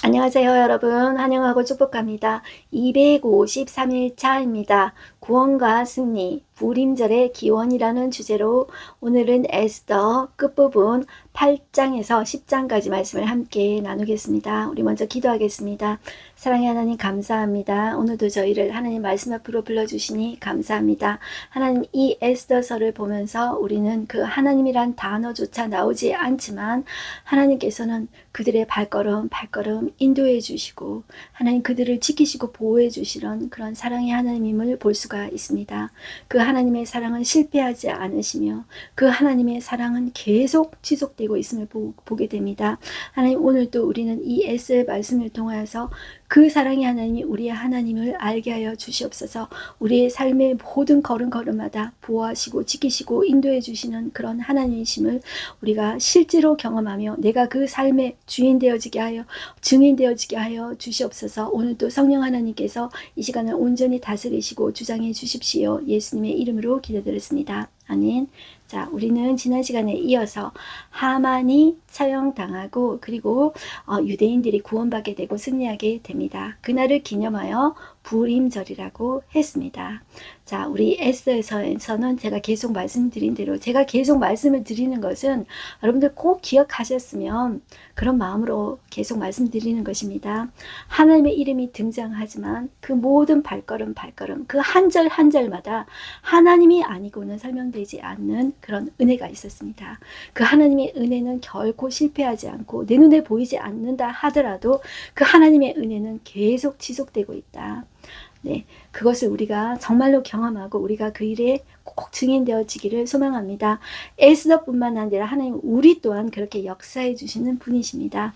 안녕하세요, 여러분. 환영하고 축복합니다. 253일차입니다. 구원과 승리, 불임절의 기원이라는 주제로 오늘은 에스더 끝부분 8장에서 10장까지 말씀을 함께 나누겠습니다. 우리 먼저 기도하겠습니다. 사랑의 하나님 감사합니다. 오늘도 저희를 하나님 말씀 앞으로 불러주시니 감사합니다. 하나님, 이 에스더서를 보면서 우리는 그 하나님이란 단어조차 나오지 않지만 하나님께서는 그들의 발걸음 인도해 주시고 하나님 그들을 지키시고 보호해 주시는 그런 사랑의 하나님임을 볼 수가 있습니다. 그 하나님의 사랑은 실패하지 않으시며 그 하나님의 사랑은 계속 지속되고 있음을 보게 됩니다. 하나님, 오늘도 우리는 이 에스의 말씀을 통하여서 그 사랑의 하나님이 우리의 하나님을 알게 하여 주시옵소서. 우리의 삶의 모든 걸음걸음마다 보호하시고 지키시고 인도해 주시는 그런 하나님이심을 우리가 실제로 경험하며 내가 그 삶의 주인 되어지게 하여 증인 되어지게 하여 주시옵소서. 오늘도 성령 하나님께서 이 시간을 온전히 다스리시고 주장해 주십시오. 예수님의 이름으로 기도드렸습니다. 아멘. 자, 우리는 지난 시간에 이어서 하만이 처형당하고 그리고 유대인들이 구원받게 되고 승리하게 됩니다. 그날을 기념하여 불임절이라고 했습니다. 자, 우리 에스더에서는 제가 계속 말씀드린 대로 제가 계속 말씀을 드리는 것은 여러분들 꼭 기억하셨으면 그런 마음으로 계속 말씀드리는 것입니다. 하나님의 이름이 등장하지만 그 모든 발걸음 그 한 절 한 절마다 하나님이 아니고는 설명되지 않는 그런 은혜가 있었습니다. 그 하나님의 은혜는 결코 실패하지 않고 내 눈에 보이지 않는다 하더라도 그 하나님의 은혜는 계속 지속되고 있다. 네, 그것을 우리가 정말로 경험하고 우리가 그 일에 꼭 증인되어지기를 소망합니다. 에스더뿐만 아니라 하나님 우리 또한 그렇게 역사해 주시는 분이십니다.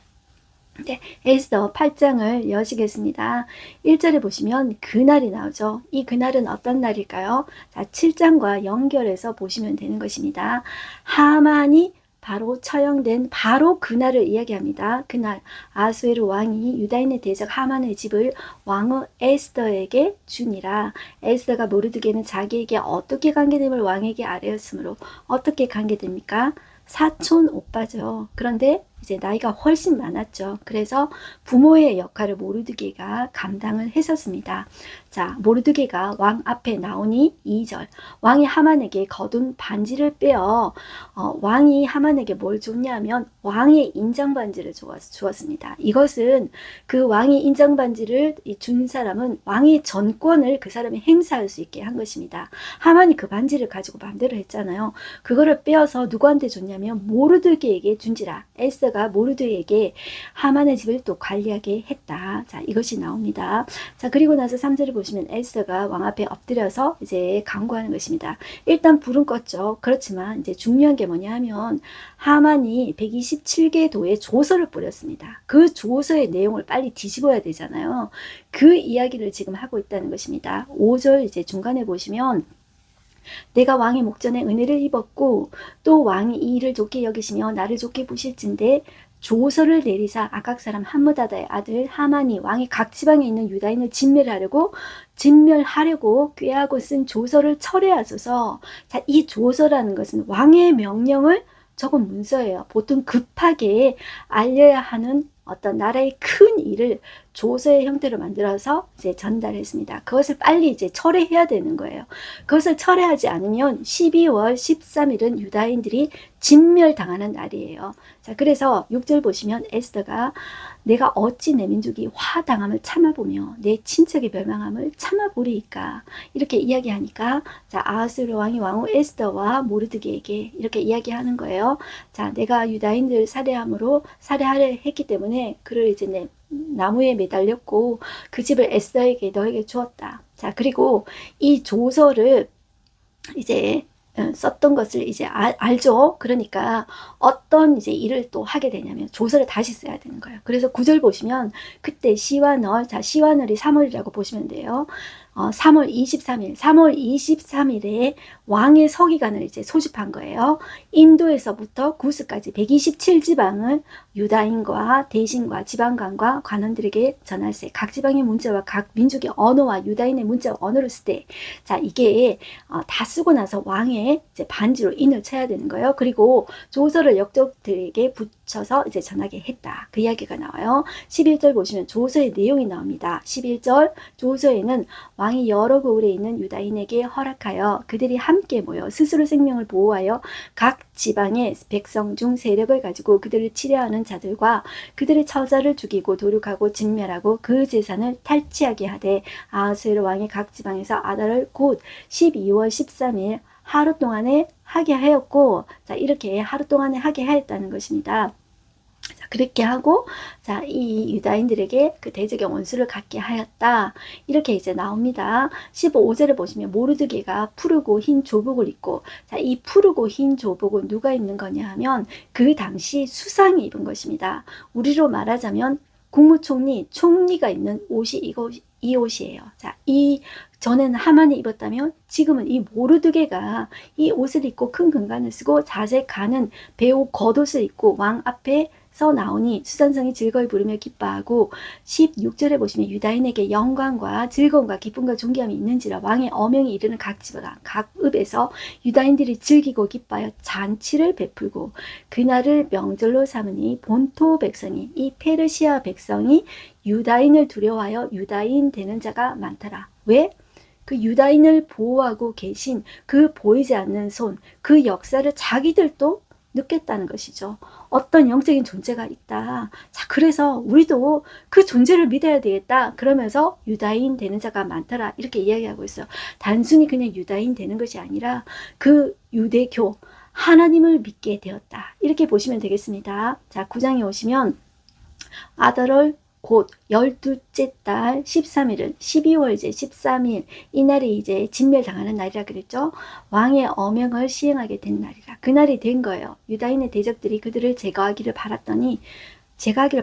네, 에스더 8장을 여시겠습니다. 1절에 보시면 그날이 나오죠. 이 그날은 어떤 날일까요? 자, 7장과 연결해서 보시면 되는 것입니다. 하만이 바로 처형된 바로 그날을 이야기합니다. 그날 아수에르 왕이 유다인의 대적 하만의 집을 왕후 에스더에게 주니라. 에스더가 모르드게는 자기에게 어떻게 관계됨을 왕에게 아뢰었으므로 어떻게 관계됩니까? 사촌 오빠죠. 그런데 이제 나이가 훨씬 많았죠. 그래서 부모의 역할을 모르드게가 감당을 했었습니다. 자, 모르드게가 왕 앞에 나오니 2절. 왕이 하만에게 거둔 반지를 빼어 왕이 하만에게 뭘 줬냐면 왕의 인장 반지를 주었습니다. 이것은 그 왕의 인장 반지를 준 사람은 왕의 전권을 그 사람이 행사할 수 있게 한 것입니다. 하만이 그 반지를 가지고 마음대로 했잖아요. 그거를 빼어서 누구한테 줬냐면 모르드게에게 준지라. 에스더가 모르드게에게 하만의 집을 또 관리하게 했다. 자, 이것이 나옵니다. 자, 그리고 나서 3절을 보시면 에스더가 왕 앞에 엎드려서 이제 간구하는 것입니다. 일단 불은 껐죠. 그렇지만 이제 중요한 게 뭐냐 하면 하만이 127개 도에 조서를 뿌렸습니다. 그 조서의 내용을 빨리 뒤집어야 되잖아요. 그 이야기를 지금 하고 있다는 것입니다. 5절 이제 중간에 보시면 내가 왕의 목전에 은혜를 입었고 또 왕이 이 일을 좋게 여기시며 나를 좋게 보실진대 조서를 내리사 아각 사람 함므다다의 아들 하만이 왕이 각 지방에 있는 유다인을 진멸하려고 꾀하고 쓴 조서를 철회하소서. 자, 이 조서라는 것은 왕의 명령을 적은 문서예요. 보통 급하게 알려야 하는 어떤 나라의 큰 일을 조서의 형태로 만들어서 이제 전달했습니다. 그것을 빨리 이제 철회해야 되는 거예요. 그것을 철회하지 않으면 12월 13일은 유다인들이 진멸당하는 날이에요. 자, 그래서 6절 보시면 에스더가 내가 어찌 내 민족이 화당함을 참아보며 내 친척의 멸망함을 참아보리이까 이렇게 이야기하니까 자, 아하스웨로 왕이 왕후 에스더와 모르드게에게 이렇게 이야기하는 거예요. 자, 내가 유다인들 살해하려 했기 때문에 그를 이제 내 나무에 매달렸고 그 집을 에스더에게 너에게 주었다. 자, 그리고 이 조서를 이제 썼던 것을 이제 알죠. 그러니까 어떤 이제 일을 또 하게 되냐면 조서를 다시 써야 되는 거예요. 그래서 9절 보시면 그때 시와널, 자, 시와널이 3월이라고 보시면 돼요. 3월 23일에 왕의 서기관을 이제 소집한 거예요. 인도에서부터 구스까지 127지방을 유다인과 대신과 지방관과 관원들에게 전할세. 각 지방의 문자와 각 민족의 언어와 유다인의 문자와 언어를 쓸 때, 자, 이게 다 쓰고 나서 왕의 이제 반지로 인을 쳐야 되는 거예요. 그리고 조서를 역적들에게 붙여서 이제 전하게 했다. 그 이야기가 나와요. 11절 보시면 조서의 내용이 나옵니다. 11절 조서에는 왕이 여러 고을에 있는 유다인에게 허락하여 그들이 함께 모여 스스로 생명을 보호하여 각 지방의 백성 중 세력을 가지고 그들을 치려하는 자들과 그들의 처자를 죽이고 도륙하고 진멸하고 그 재산을 탈취하게 하되 아하스웨로 왕이 각 지방에서 아달을 곧 12월 13일 하루 동안에 하게 하였고, 자, 이렇게 하루 동안에 하게 하였다는 것입니다. 자, 그렇게 하고, 자, 이 유다인들에게 그 대적의 원수를 갖게 하였다. 이렇게 이제 나옵니다. 15절을 보시면 모르드게가 푸르고 흰 조복을 입고, 자, 이 푸르고 흰 조복은 누가 입는 거냐 하면 그 당시 수상이 입은 것입니다. 우리로 말하자면 국무총리, 총리가 입는 옷이 이 옷이에요. 자, 이 전에는 하만이 입었다면 지금은 이 모르드게가 이 옷을 입고 큰 금관을 쓰고 자색 가는 배옷 겉옷을 입고 왕 앞에서 나오니 수산성이 즐거이 부르며 기뻐하고 16절에 보시면 유다인에게 영광과 즐거움과 기쁨과 존귀함이 있는지라 왕의 어명이 이르는 각 지방 각 읍에서 유다인들이 즐기고 기뻐하여 잔치를 베풀고 그날을 명절로 삼으니 본토 백성이 이 페르시아 백성이 유다인을 두려워하여 유다인 되는 자가 많더라. 왜? 그 유다인을 보호하고 계신 그 보이지 않는 손, 그 역사를 자기들도 느꼈다는 것이죠. 어떤 영적인 존재가 있다. 자, 그래서 우리도 그 존재를 믿어야 되겠다. 그러면서 유다인 되는 자가 많더라. 이렇게 이야기하고 있어요. 단순히 그냥 유다인 되는 것이 아니라 그 유대교, 하나님을 믿게 되었다. 이렇게 보시면 되겠습니다. 자, 9장에 오시면 아달월 곧 12째 달 13일은 12월 이제 13일 이날이 이제 진멸당하는 날이라 그랬죠. 왕의 어명을 시행하게 된 날이라. 그날이 된 거예요. 유다인의 대적들이 그들을 제거하기를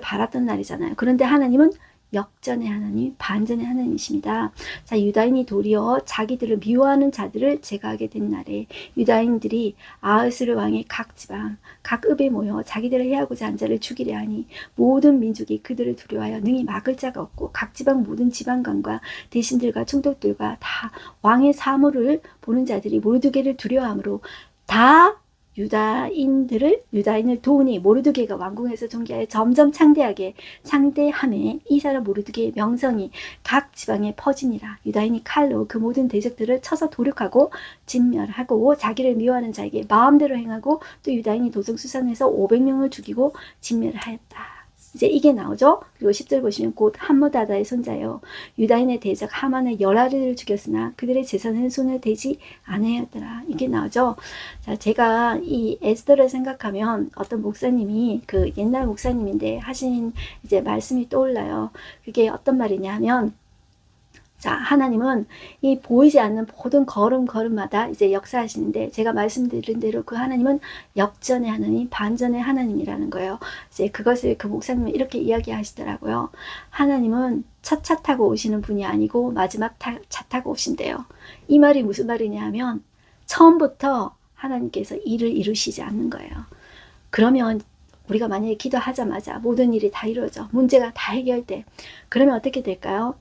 바랐던 날이잖아요. 그런데 하나님은 역전의 하나님, 반전의 하나님이십니다. 자, 유다인이 도리어 자기들을 미워하는 자들을 제거하게 된 날에 유다인들이 아하스르 왕의 각 지방, 각 읍에 모여 자기들을 해하고자 한 자를 죽이려 하니 모든 민족이 그들을 두려워하여 능히 막을 자가 없고 각 지방 모든 지방관과 대신들과 총독들과 다 왕의 사물을 보는 자들이 모르드게를 두려워하므로 다 유다인을 도우니 모르드게가 왕궁에서 존귀하여 점점 창대함에 이 사람 모르드게의 명성이 각 지방에 퍼지니라. 유다인이 칼로 그 모든 대적들을 쳐서 도륙하고 진멸하고 자기를 미워하는 자에게 마음대로 행하고 또 유다인이 도성수산에서 500명을 죽이고 진멸하였다. 이제 이게 나오죠. 그리고 10절 보시면 곧 함므다다의 손자요 유다인의 대적 하만의 열아리를 죽였으나 그들의 재산은 손을 대지 아니하였더라. 이게 나오죠. 자, 제가 이 에스더를 생각하면 어떤 목사님이 그 옛날 목사님인데 하신 이제 말씀이 떠올라요. 그게 어떤 말이냐 하면 자, 하나님은 이 보이지 않는 모든 걸음마다 이제 역사하시는데 제가 말씀드린 대로 그 하나님은 역전의 하나님, 반전의 하나님이라는 거예요. 이제 그것을 그 목사님은 이렇게 이야기하시더라고요. 하나님은 첫 차 타고 오시는 분이 아니고 마지막 차 타고 오신대요. 이 말이 무슨 말이냐 하면 처음부터 하나님께서 일을 이루시지 않는 거예요. 그러면 우리가 만약에 기도하자마자 모든 일이 다 이루어져. 문제가 다 해결돼. 그러면 어떻게 될까요?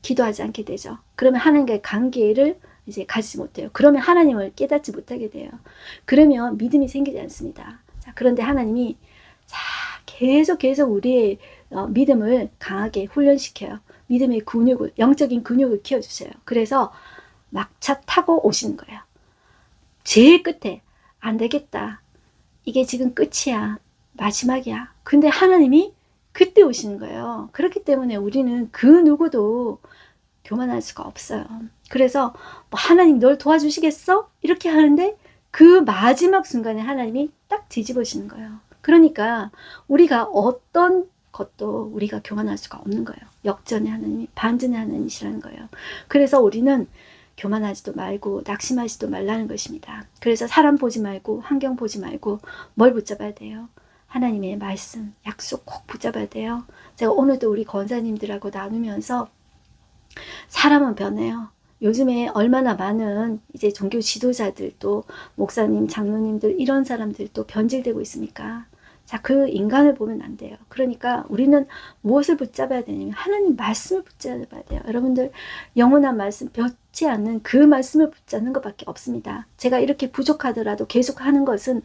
기도하지 않게 되죠. 그러면 하나님과의 관계를 이제 가지지 못해요. 그러면 하나님을 깨닫지 못하게 돼요. 그러면 믿음이 생기지 않습니다. 자, 그런데 하나님이 자, 계속 우리의 믿음을 강하게 훈련시켜요. 믿음의 근육을, 영적인 근육을 키워주세요. 그래서 막차 타고 오시는 거예요. 제일 끝에 안 되겠다. 이게 지금 끝이야. 마지막이야. 근데 하나님이 그때 오시는 거예요. 그렇기 때문에 우리는 그 누구도 교만할 수가 없어요. 그래서 뭐 하나님 널 도와주시겠어? 이렇게 하는데 그 마지막 순간에 하나님이 딱 뒤집으시는 거예요. 그러니까 우리가 어떤 것도 우리가 교만할 수가 없는 거예요. 역전의 하나님, 반전의 하나님이시라는 거예요. 그래서 우리는 교만하지도 말고 낙심하지도 말라는 것입니다. 그래서 사람 보지 말고 환경 보지 말고 뭘 붙잡아야 돼요? 하나님의 말씀, 약속 꼭 붙잡아야 돼요. 제가 오늘도 우리 권사님들하고 나누면서 사람은 변해요. 요즘에 얼마나 많은 이제 종교 지도자들도 목사님, 장로님들 이런 사람들도 변질되고 있습니까? 자, 그 인간을 보면 안 돼요. 그러니까 우리는 무엇을 붙잡아야 되냐면 하나님 말씀을 붙잡아야 돼요. 여러분들 영원한 말씀 변치 않는 그 말씀을 붙잡는 것밖에 없습니다. 제가 이렇게 부족하더라도 계속 하는 것은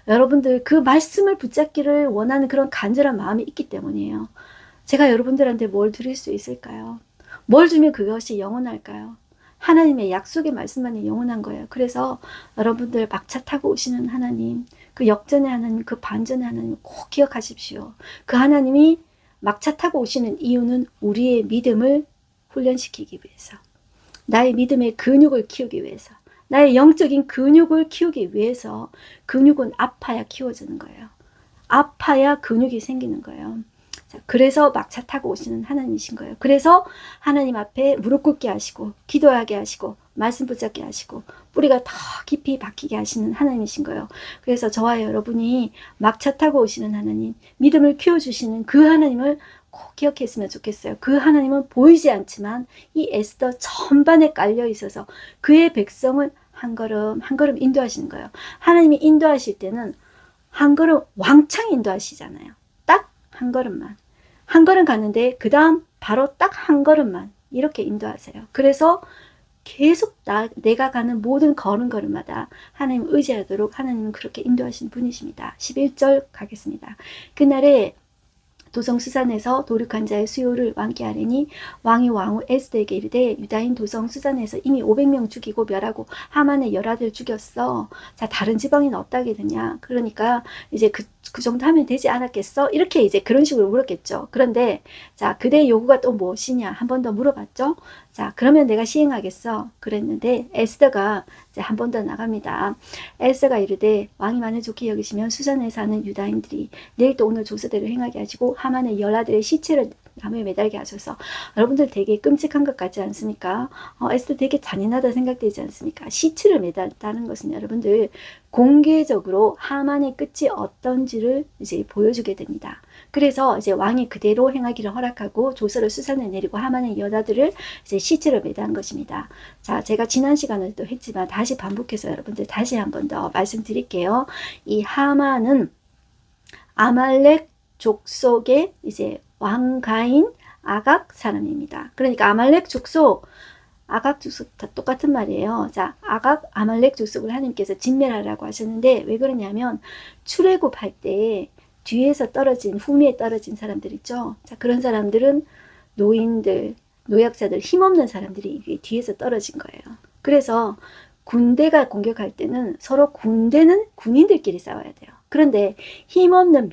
여러분들 그 말씀을 붙잡기를 원하는 그런 간절한 마음이 있기 때문이에요. 제가 여러분들한테 뭘 드릴 수 있을까요? 뭘 주면 그것이 영원할까요? 하나님의 약속의 말씀만이 영원한 거예요. 그래서 여러분들 막차 타고 오시는 하나님, 그 역전의 하나님, 그 반전의 하나님 꼭 기억하십시오. 그 하나님이 막차 타고 오시는 이유는 우리의 믿음을 훈련시키기 위해서, 나의 믿음의 근육을 키우기 위해서, 나의 영적인 근육을 키우기 위해서. 근육은 아파야 키워지는 거예요. 아파야 근육이 생기는 거예요. 자, 그래서 막차 타고 오시는 하나님이신 거예요. 그래서 하나님 앞에 무릎 꿇게 하시고 기도하게 하시고 말씀 붙잡게 하시고 뿌리가 더 깊이 박히게 하시는 하나님이신 거예요. 그래서 저와 여러분이 막차 타고 오시는 하나님, 믿음을 키워주시는 그 하나님을 꼭 기억했으면 좋겠어요. 그 하나님은 보이지 않지만 이 에스더 전반에 깔려 있어서 그의 백성을 한 걸음 한 걸음 인도하시는 거예요. 하나님이 인도하실 때는 한 걸음 왕창 인도하시잖아요. 딱 한 걸음만. 한 걸음 갔는데 그 다음 바로 딱 한 걸음만 이렇게 인도하세요. 그래서 계속 내가 가는 모든 걸음걸음마다 하나님 의지하도록 하나님은 그렇게 인도하신 분이십니다. 11절 가겠습니다. 그날에 도성수산에서 도륙한 자의 수요를 왕께 아뢰니 왕이 왕후 에스더에게 이르되 유다인 도성수산에서 이미 500명 죽이고 멸하고 하만의 열아들 죽였어. 자, 다른 지방에는 없다겠느냐. 그러니까 이제 그 정도 하면 되지 않았겠어? 이렇게 이제 그런 식으로 물었겠죠. 그런데 자, 그대의 요구가 또 무엇이냐 한 번 더 물어봤죠. 자, 그러면 내가 시행하겠어. 그랬는데 에스더가 이제 한 번 더 나갑니다. 에스더가 이르되 왕이 만일 좋게 여기시면 수산에 사는 유다인들이 내일 또 오늘 조서대로 행하게 하시고 하만의 열아들의 시체를 나무에 매달게 하셔서. 여러분들 되게 끔찍한 것 같지 않습니까? 에스더 되게 잔인하다 생각되지 않습니까? 시체를 매달다는 것은 여러분들 공개적으로 하만의 끝이 어떤지를 이제 보여주게 됩니다. 그래서 이제 왕이 그대로 행하기를 허락하고 조서를 수산에 내리고 하만의 여자들을 이제 시체를 매다한 것입니다. 자, 제가 지난 시간에도 했지만 다시 반복해서 여러분들 다시 한 번 더 말씀드릴게요. 이 하만은 아말렉 족속의 이제 왕가인 아각 사람입니다. 그러니까 아말렉 족속, 아각 족속 다 똑같은 말이에요. 자, 아각 아말렉 족속을 하나님께서 진멸하라고 하셨는데 왜 그러냐면 출애굽할 때 뒤에서 떨어진 후미에 떨어진 사람들 있죠. 자, 그런 사람들은 노인들, 노약자들, 힘없는 사람들이 뒤에서 떨어진 거예요. 그래서 군대가 공격할 때는 서로 군대는 군인들끼리 싸워야 돼요. 그런데 힘없는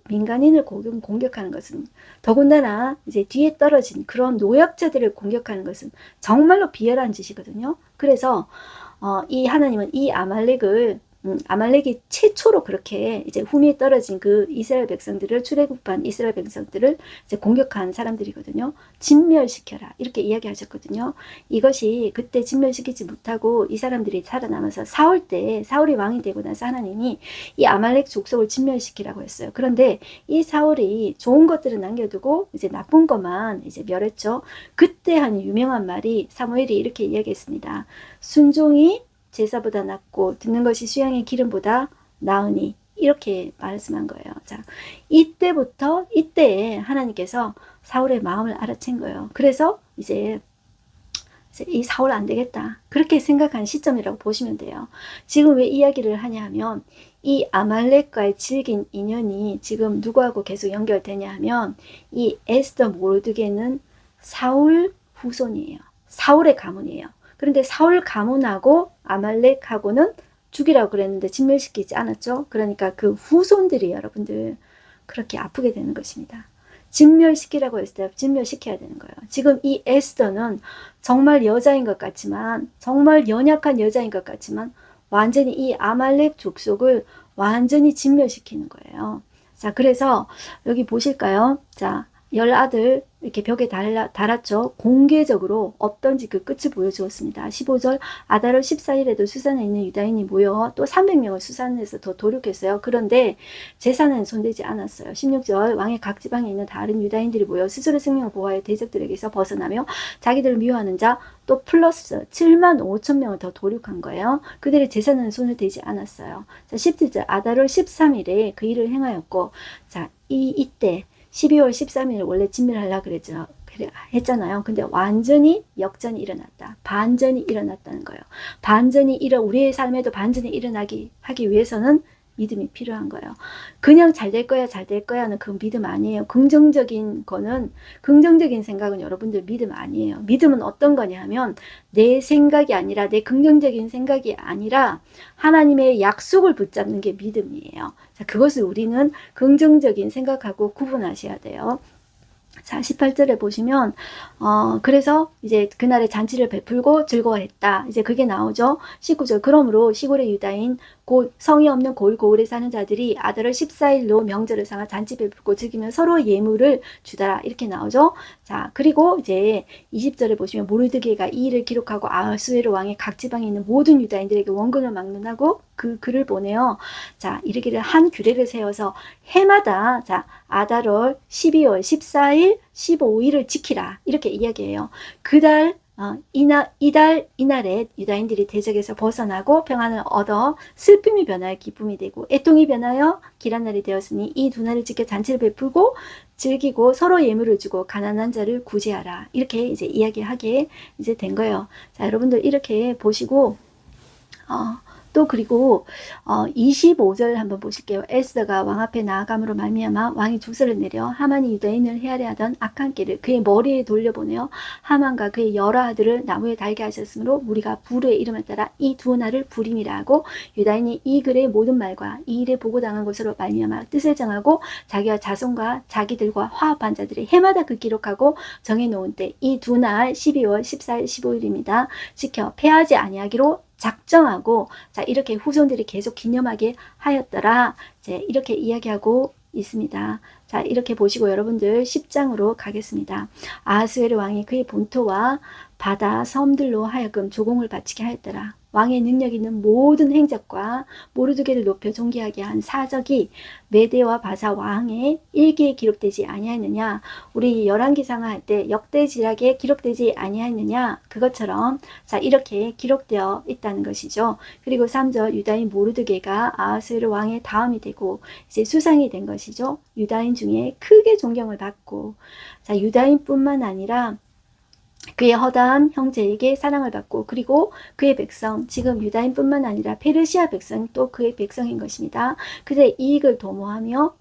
민간인을 공격하는 것은 더군다나 이제 뒤에 떨어진 그런 노약자들을 공격하는 것은 정말로 비열한 짓이거든요. 그래서 이 하나님은 이 아말렉이 최초로 그렇게 이제 후미에 떨어진 그 이스라엘 백성들을 출애굽한 이스라엘 백성들을 이제 공격한 사람들이거든요. 진멸시켜라 이렇게 이야기하셨거든요. 이것이 그때 진멸시키지 못하고 이 사람들이 살아남아서 사울이 왕이 되고 나서 하나님이 이 아말렉 족속을 진멸시키라고 했어요. 그런데 이 사울이 좋은 것들을 남겨두고 이제 나쁜 것만 이제 멸했죠. 그때 한 유명한 말이 사무엘이 이렇게 이야기했습니다. 순종이 제사보다 낫고 듣는 것이 수양의 기름보다 나으니 이렇게 말씀한 거예요. 자, 이때에 하나님께서 사울의 마음을 알아챈 거예요. 그래서 이제 이 사울 안 되겠다 그렇게 생각한 시점이라고 보시면 돼요. 지금 왜 이야기를 하냐 하면 이 아말렉과의 질긴 인연이 지금 누구하고 계속 연결되냐 하면 이 에스더 모르드게는 사울 후손이에요. 사울의 가문이에요. 그런데 사울 가문하고 아말렉하고는 죽이라고 그랬는데 진멸시키지 않았죠. 그러니까 그 후손들이 여러분들 그렇게 아프게 되는 것입니다. 진멸시키라고 했을 때 진멸시켜야 되는 거예요. 지금 이 에스더는 정말 여자인 것 같지만 정말 연약한 여자인 것 같지만 완전히 이 아말렉 족속을 완전히 진멸시키는 거예요. 자, 그래서 여기 보실까요? 자, 열 아들 이렇게 벽에 달았죠. 공개적으로 없던지 그 끝을 보여주었습니다. 15절 아달월 14일에도 수산에 있는 유다인이 모여 또 300명을 수산해서 더 도륙했어요. 그런데 제사는 손대지 않았어요. 16절 왕의 각 지방에 있는 다른 유다인들이 모여 스스로 생명을 보호하여 대적들에게서 벗어나며 자기들을 미워하는 자 또 플러스 7만 5천 명을 더 도륙한 거예요. 그들의 제사는 손을 대지 않았어요. 자, 17절 아달월 13일에 그 일을 행하였고, 자, 이때 12월 13일 원래 진멸하려고 했잖아요. 근데 완전히 역전이 일어났다. 반전이 일어났다는 거예요. 우리의 삶에도 반전이 하기 위해서는 믿음이 필요한 거예요. 그냥 잘 될 거야, 잘 될 거야는 그 믿음 아니에요. 긍정적인 생각은 여러분들 믿음 아니에요. 믿음은 어떤 거냐 하면 내 생각이 아니라, 내 긍정적인 생각이 아니라 하나님의 약속을 붙잡는 게 믿음이에요. 자, 그것을 우리는 긍정적인 생각하고 구분하셔야 돼요. 자, 18절에 보시면 그래서 이제 그날에 잔치를 베풀고 즐거워했다. 이제 그게 나오죠. 19절 그러므로 시골의 유다인 곧 성이 없는 고을고을에 사는 자들이 아달월 14일로 명절을 삼아 잔치 베풀고 즐기며 서로 예물을 주더라. 이렇게 나오죠. 자, 그리고 이제 20절에 보시면 모르드게가 이 일을 기록하고 아하수에로 왕의 각 지방에 있는 모든 유다인들에게 원군을 막론하고 그 글을 보내요. 자, 이르기를 한 규례를 세워서 해마다 자 아달월 12월 14일 15일을 지키라. 이렇게 이야기해요. 그달 이날에 유다인들이 대적에서 벗어나고 평안을 얻어 슬픔이 변하여 기쁨이 되고 애통이 변하여 길한 날이 되었으니 이 두 날을 지켜 잔치를 베풀고 즐기고 서로 예물을 주고 가난한 자를 구제하라. 이렇게 이제 이야기하게 이제 된 거예요. 자, 여러분들 이렇게 보시고 또 그리고 25절 한번 보실게요. 에스더가 왕 앞에 나아감으로 말미암아 왕이 주서를 내려 하만이 유다인을 헤아려 하던 악한 길을 그의 머리에 돌려보내어 하만과 그의 여러 아들을 나무에 달게 하셨으므로 무리가 부르의 이름을 따라 이 두 날을 부림이라 하고 유다인이 이 글의 모든 말과 이 일에 보고당한 것으로 말미암아 뜻을 정하고 자기와 자손과 자기들과 화합한 자들이 해마다 그 기록하고 정해놓은 때 이 두 날 12월 14일 15일입니다. 지켜 패하지 아니하기로 작정하고 자 이렇게 후손들이 계속 기념하게 하였더라. 이제 이렇게 이야기하고 있습니다. 자 이렇게 보시고 여러분들 10장으로 가겠습니다. 아하수에르 왕이 그의 본토와 바다 섬들로 하여금 조공을 바치게 하였더라. 왕의 능력 있는 모든 행적과 모르드게를 높여 존귀하게 한 사적이 메대와 바사 왕의 일기에 기록되지 아니하였느냐. 우리 열왕기상을 할 때 역대지략에 기록되지 아니하였느냐. 그것처럼 자 이렇게 기록되어 있다는 것이죠. 그리고 3절 유다인 모르드게가 아하스웨르 왕의 다음이 되고 이제 수상이 된 것이죠. 유다인 중에 크게 존경을 받고 자 유다인뿐만 아니라 그의 허다한 형제에게 사랑을 받고 그리고 그의 백성 지금 유다인뿐만 아니라 페르시아 백성 또 그의 백성인 것입니다. 그들의 이익을 도모하며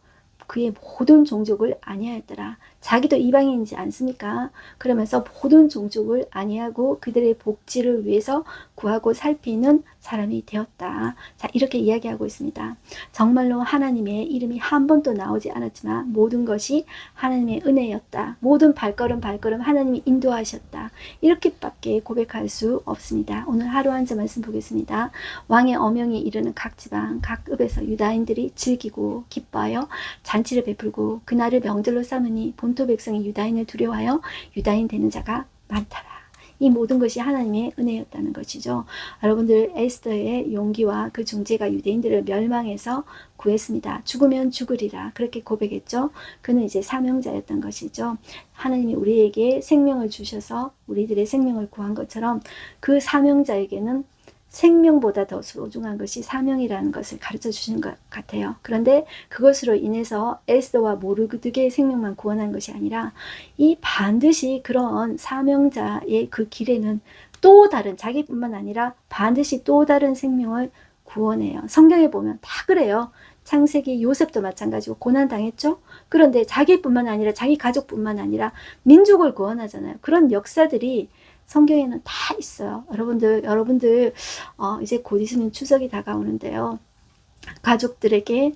그의 모든 종족을 아니하였더라. 자기도 이방인이지 않습니까? 그러면서 모든 종족을 아니하고 그들의 복지를 위해서 구하고 살피는 사람이 되었다. 자 이렇게 이야기하고 있습니다. 정말로 하나님의 이름이 한 번도 나오지 않았지만 모든 것이 하나님의 은혜였다. 모든 발걸음 하나님이 인도하셨다. 이렇게밖에 고백할 수 없습니다. 오늘 하루 한 절 말씀 보겠습니다. 왕의 어명이 이르는 각 지방 각 읍에서 유다인들이 즐기고 기뻐하여 잔치를 베풀고 그날을 명절로 삼으니 본토 백성이 유다인을 두려워하여 유다인 되는 자가 많더라. 이 모든 것이 하나님의 은혜였다는 것이죠. 여러분들 에스더의 용기와 그 중재가 유대인들을 멸망해서 구했습니다. 죽으면 죽으리라 그렇게 고백했죠. 그는 이제 사명자였던 것이죠. 하나님이 우리에게 생명을 주셔서 우리들의 생명을 구한 것처럼 그 사명자에게는 생명보다 더 소중한 것이 사명이라는 것을 가르쳐 주신 것 같아요. 그런데 그것으로 인해서 에스더와 모르드게의 생명만 구원한 것이 아니라 이 반드시 그런 사명자의 그 길에는 또 다른 자기뿐만 아니라 반드시 또 다른 생명을 구원해요. 성경에 보면 다 그래요. 창세기 요셉도 마찬가지고 고난당했죠. 그런데 자기뿐만 아니라 자기 가족뿐만 아니라 민족을 구원하잖아요. 그런 역사들이 성경에는 다 있어요. 여러분들 이제 곧 있으면 추석이 다가오는데요. 가족들에게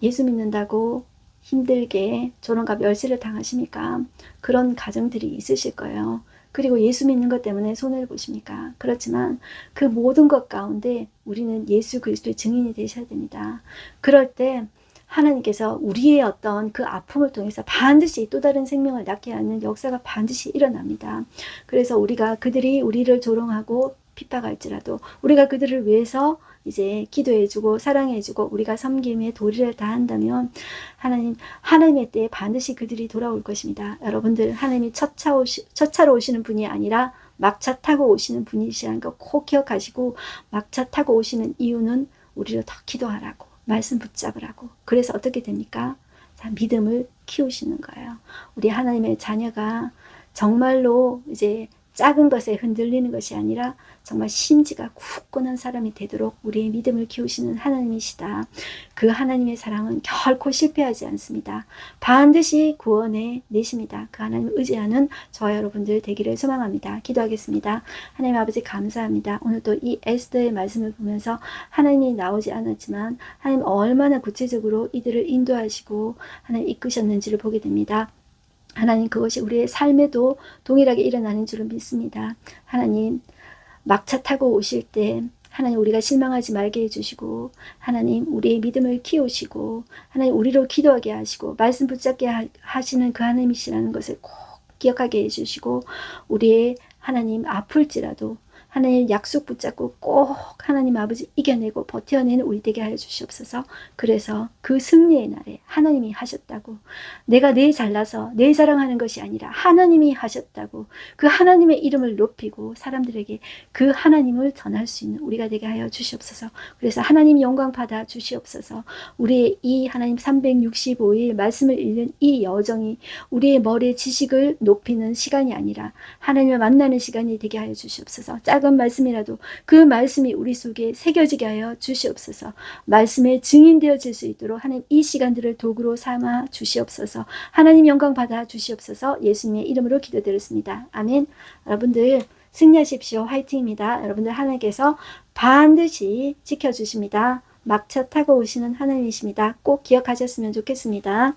예수 믿는다고 힘들게 조롱과 멸시를 당하십니까? 그런 가정들이 있으실 거예요. 그리고 예수 믿는 것 때문에 손해를 보십니까? 그렇지만 그 모든 것 가운데 우리는 예수 그리스도의 증인이 되셔야 됩니다. 그럴 때 하나님께서 우리의 어떤 그 아픔을 통해서 반드시 또 다른 생명을 낳게 하는 역사가 반드시 일어납니다. 그래서 우리가 그들이 우리를 조롱하고 핍박할지라도 우리가 그들을 위해서 이제 기도해주고 사랑해주고 우리가 섬김에 도리를 다한다면 하나님의 때에 반드시 그들이 돌아올 것입니다. 여러분들, 하나님이 첫차로 오시는 분이 아니라 막차 타고 오시는 분이시라는 거 꼭 기억하시고, 막차 타고 오시는 이유는 우리를 더 기도하라고, 말씀 붙잡으라고. 그래서 어떻게 됩니까? 자, 믿음을 키우시는 거예요. 우리 하나님의 자녀가 정말로 이제 작은 것에 흔들리는 것이 아니라 정말 심지가 굳건한 사람이 되도록 우리의 믿음을 키우시는 하나님이시다. 그 하나님의 사랑은 결코 실패하지 않습니다. 반드시 구원해 내십니다. 그 하나님을 의지하는 저와 여러분들 되기를 소망합니다. 기도하겠습니다. 하나님 아버지 감사합니다. 오늘 또 이 에스더의 말씀을 보면서 하나님이 나오지 않았지만 하나님 얼마나 구체적으로 이들을 인도하시고 하나님 이끄셨는지를 보게 됩니다. 하나님, 그것이 우리의 삶에도 동일하게 일어나는 줄을 믿습니다. 하나님, 막차 타고 오실 때 하나님 우리가 실망하지 말게 해주시고, 하나님 우리의 믿음을 키우시고, 하나님 우리로 기도하게 하시고 말씀 붙잡게 하시는 그 하나님이시라는 것을 꼭 기억하게 해주시고, 우리의 하나님 아플지라도 하나님 약속 붙잡고 꼭 하나님 아버지 이겨내고 버텨내는 우리 되게 하여 주시옵소서. 그래서 그 승리의 날에 하나님이 하셨다고, 내가 내 잘나서 내 자랑하는 것이 아니라 하나님이 하셨다고, 그 하나님의 이름을 높이고 사람들에게 그 하나님을 전할 수 있는 우리가 되게 하여 주시옵소서. 그래서 하나님 영광 받아 주시옵소서. 우리의 이 하나님 365일 말씀을 읽는 이 여정이 우리의 머리의 지식을 높이는 시간이 아니라 하나님을 만나는 시간이 되게 하여 주시옵소서. 작은 말씀이라도 그 말씀이 우리 속에 새겨지게 하여 주시옵소서. 말씀에 증인되어질 수 있도록 하나님 이 시간들을 도구로 삼아 주시옵소서. 하나님 영광 받아 주시옵소서. 예수님의 이름으로 기도드렸습니다. 아멘. 여러분들 승리하십시오. 화이팅입니다. 여러분들 하나님께서 반드시 지켜주십니다. 막차 타고 오시는 하나님이십니다. 꼭 기억하셨으면 좋겠습니다.